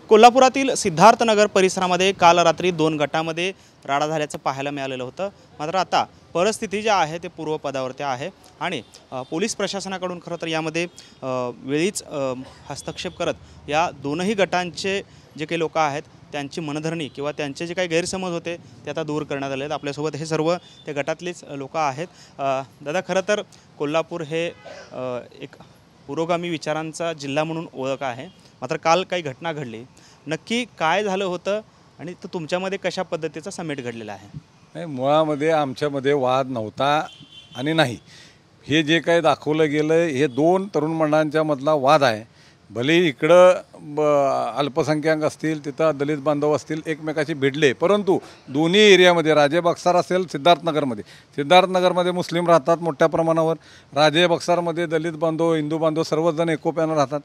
कोल्हापुरातील सिद्धार्थनगर परिसरामध्ये काल रात्री 2 गटांमध्ये राडा झाल्याचं पाहायला मिळालेलं होतं। मात्र आता परिस्थिती जी आहे ते पूर्वपदावरती आहे आणि पोलीस प्रशासनाकडून खरं तर यामध्ये वेळीच हस्तक्षेप करत या दोनही गटांचे जे काही लोक आहेत त्यांची मनधरणी किंवा त्यांचे जे काही गैरसमज होते ते आता दूर करण्यात आले आहेत। आपल्यासोबत हे सर्व त्या गटातलेच लोक आहेत। दादा, खरं तर कोल्हापूर हे एक पुरोगामी विचारांचा जिल्हा म्हणून ओळख आहे। मात्र काल काही घटना घडली, नक्की काय झालं होतं आणि तो तुमच्यामध्ये कशा पद्धतीचा समेट घडलेला आहे? मुळामध्ये आमच्यामध्ये वाद नव्हता आणि नाही, हे जे काही दाखवलं गेलं हे दोन तरुण मंडळांच्या मधला वाद आहे। भले इकडं अल्पसंख्याक असतील, तिथं दलित बांधव असतील, एकमेकाशी भिडले, परंतु दोन्ही एरियामध्ये राजे बक्सार असेल, सिद्धार्थनगरमध्ये मुस्लिम राहतात मोठ्या प्रमाणावर, राजे बक्सारमध्ये दलित बांधव, हिंदू बांधव सर्वजण एकोप्यानं राहतात।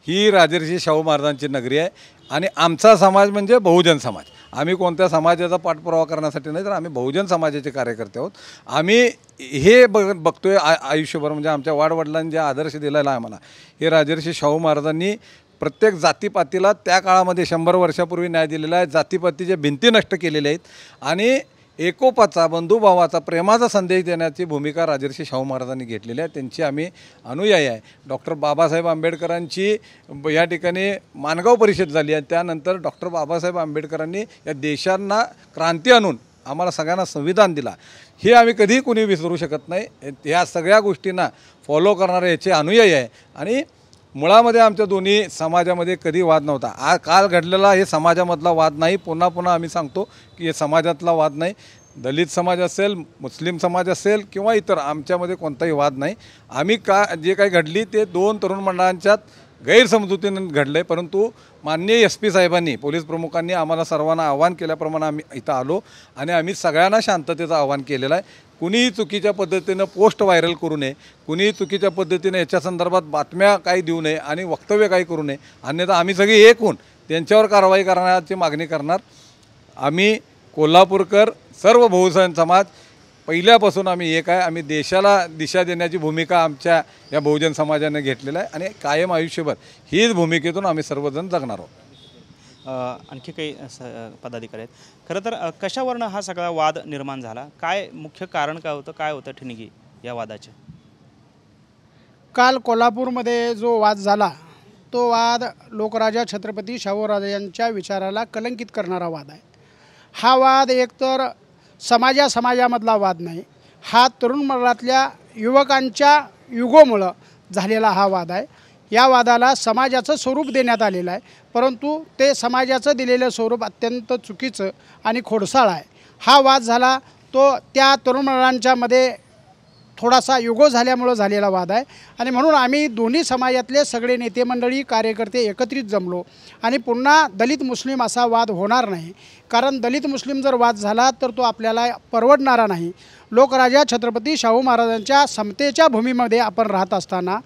ही राजर्षी शाहू महाराजांची नगरी आहे आणि आमचा समाज म्हणजे बहुजन समाज। आम्ही कोणत्या समाजाचा पाठपुरावा करण्यासाठी नाही, तर आम्ही बहुजन समाजाचे कार्यकर्ते आहोत। आम्ही हे बघतोय आयुष्यभर, म्हणजे आमच्या वाडवडिलांनी जे आदर्श दिलेला आहे आम्हाला, हे राजर्षी शाहू महाराजांनी प्रत्येक जातीपातीला त्या काळामध्ये 100 वर्षापूर्वी न्याय दिलेला आहे। जातीपातीच्या भिंती नष्ट केलेल्या आहेत आणि एकोपाचा, बंधुभावाचा, प्रेमाचा संदेश देण्याची भूमिका राजर्षी शाहू महाराजांनी घेतलेली आहे। त्यांची आम्ही अनुयायी आहे। डॉक्टर बाबासाहेब आंबेडकरांची या ठिकाणी माणगाव परिषद झाली आहे, त्यानंतर डॉक्टर बाबासाहेब आंबेडकरांनी या देशांना क्रांती आणून आम्हाला सगळ्यांना संविधान दिला, हे आम्ही कधीही कुणी विसरू शकत नाही। या सगळ्या गोष्टींना फॉलो करणारे याचे अनुयायी आहे आणि मुळामध्ये आमच्या दोन्ही समाजामध्ये कधी वाद नव्हता। काल घडलेला हे समाजामधला वाद नाही, पुन्हा पुन्हा आम्ही सांगतो की हे समाजातला वाद नाही। दलित समाज असेल, मुस्लिम समाज असेल किंवा इतर, आमच्यामध्ये कोणताही वाद नाही। आम्ही जे काही घडली ते दोन तरुण मंडळांच्यात गैरसमजुतीने घडले, परंतु माननीय SP साहेबांनी, पोलीस प्रमुखांनी आम्हाला सर्वांना आवाहन केल्याप्रमाणे आम्ही इथं आलो आणि आम्ही सगळ्यांना शांततेचं आवाहन केलेलं आहे। कुणीही चुकीच्या पद्धतीनं पोस्ट व्हायरल करू नये, कुणीही चुकीच्या पद्धतीनं याच्या संदर्भात बातम्या काही देऊ नये आणि वक्तव्य काही करू नये, अन्यथा आम्ही सगळे एक होऊन त्यांच्यावर कारवाई करण्याची मागणी करणार। आम्ही कोल्हापूरकर सर्व बहुजन समाज पहिल्यापासून आम्ही एक आहे। आम्ही देशाला दिशा देण्याची भूमिका आमच्या या बहुजन समाजाने घेतलेला आहे आणि कायम आयुष्यभर हीच भूमिकेतून आम्ही सर्वजण जगणार आहोत। आणखी काही पदाधिकारी आहेत, खरं तर कशावरनं हा सगळा वाद निर्माण झाला? काय मुख्य कारण काय होतं, काय होतं ठिणगी या वादाचे? काल कोल्हापूरमध्ये जो वाद झाला तो वाद लोकराजा छत्रपती शाहूराजांच्या विचाराला कलंकित करणारा वाद आहे। हा वाद एकतर समाजामधला वाद नाही, हा तरुण मंडळातल्या युवकांच्या युगोमुळं झालेला हा वाद आहे। या वादाला समाजाचं स्वरूप देण्यात आलेलं आहे, परंतु ते समाजाचं दिलेलं स्वरूप अत्यंत चुकीचं आणि खोडसाळ आहे। हा वाद झाला तो त्या तरुण मंडळांच्यामध्ये थोडासा युगो झाल्यामुळं झालेला वाद आहे आणि म्हणून आम्ही दोन्ही समाजातले सगळे नेते मंडळी, कार्यकर्ते एकत्रित जमलो आणि पुन्हा दलित मुस्लिम असा वाद होणार नाही, कारण दलित मुस्लिम जर वाद झाला तर तो आपल्याला परवडणारा नाही। लोकराजा छत्रपती शाहू महाराजांच्या समतेच्या भूमीमध्ये आपण राहत असताना,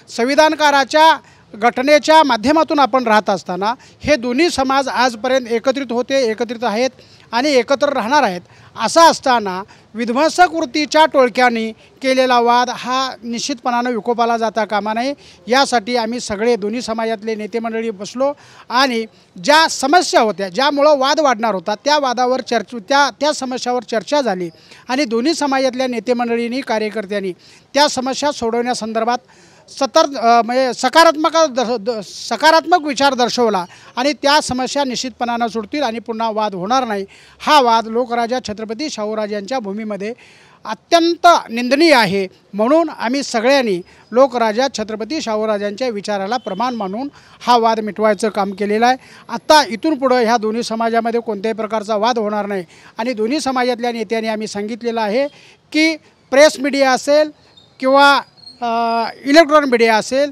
संविधानकाराच्या घटनेच्या माध्यमातून आपण राहत असताना हे दोन्ही समाज आजपर्यंत एकत्रित होते, एकत्रित आहेत आणि एकत्र राहणार आहेत। असं असताना विध्वंसक वृत्तीच्या टोळक्यांनी केलेला वाद हा निश्चितपणानं विकोपाला जाता कामा नये, यासाठी आम्ही सगळे दोन्ही समाजातले नेते मंडळी बसलो आणि ज्या समस्या होत्या, ज्यामुळं वाद वाढणार होता, त्या वादावर त्या समस्यावर चर्चा झाली आणि दोन्ही समाजातल्या नेते मंडळींनी, कार्यकर्त्यांनी त्या समस्या सोडवण्यासंदर्भात म्हणजे सकारात्मक विचार दर्शवला आणि त्या समस्या निश्चितपणानं सुटतील आणि पुन्हा वाद होणार नाही। हा वाद लोकराजा छत्रपती शाहूराजांच्या भूमीमध्ये अत्यंत निंदनीय आहे, म्हणून आम्ही सगळ्यांनी लोकराजा छत्रपती शाहूराजांच्या विचाराला प्रमाण मानून हा वाद मिटवायचं काम केलेलं आहे। आता इथून पुढं ह्या दोन्ही समाजामध्ये कोणत्याही प्रकारचा वाद होणार नाही आणि दोन्ही समाजातल्या नेत्यांनी आम्ही सांगितलेलं आहे की प्रेस मीडिया असेल किंवा इलेक्ट्रॉनिक मीडिया असेल,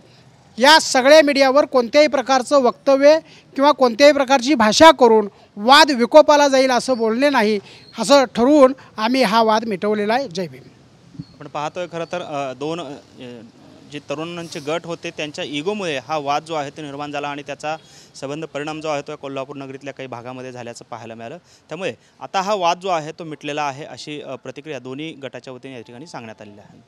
या सगळ्या मीडियावर कोणत्याही प्रकारचं वक्तव्य किंवा कोणत्याही प्रकारची भाषा करून वाद विकोपाला जाईल असं बोलणे नाही, असं ठरवून आम्ही हा वाद मिटवलेला आहे। जय भीम। आपण पाहतोय खरं तर दोन जे तरुणांचे गट होते त्यांच्या इगोमुळे हा वाद जो आहे तो निर्माण झाला आणि त्याचा संबंध परिणाम जो आहे तो कोल्हापूर नगरीतल्या काही भागामध्ये झाल्याचं पाहायला मिळालं। त्यामुळे आता हा वाद जो आहे तो मिटलेला आहे अशी प्रतिक्रिया दोन्ही गटाच्या वतीने या ठिकाणी सांगण्यात आलेली आहे।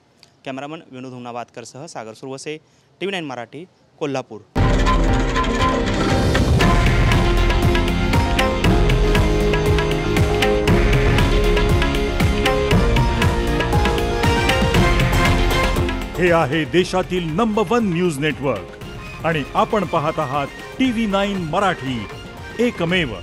कॅमेरामन विनोद हुमनाबादकरसह सागर सुरवसे, TV9 मराठी, कोल्हापूर। हे आहे देशातील नंबर 1 न्यूज नेटवर्क आणि आपण पाहत आहात TV9 मराठी, एकमेव.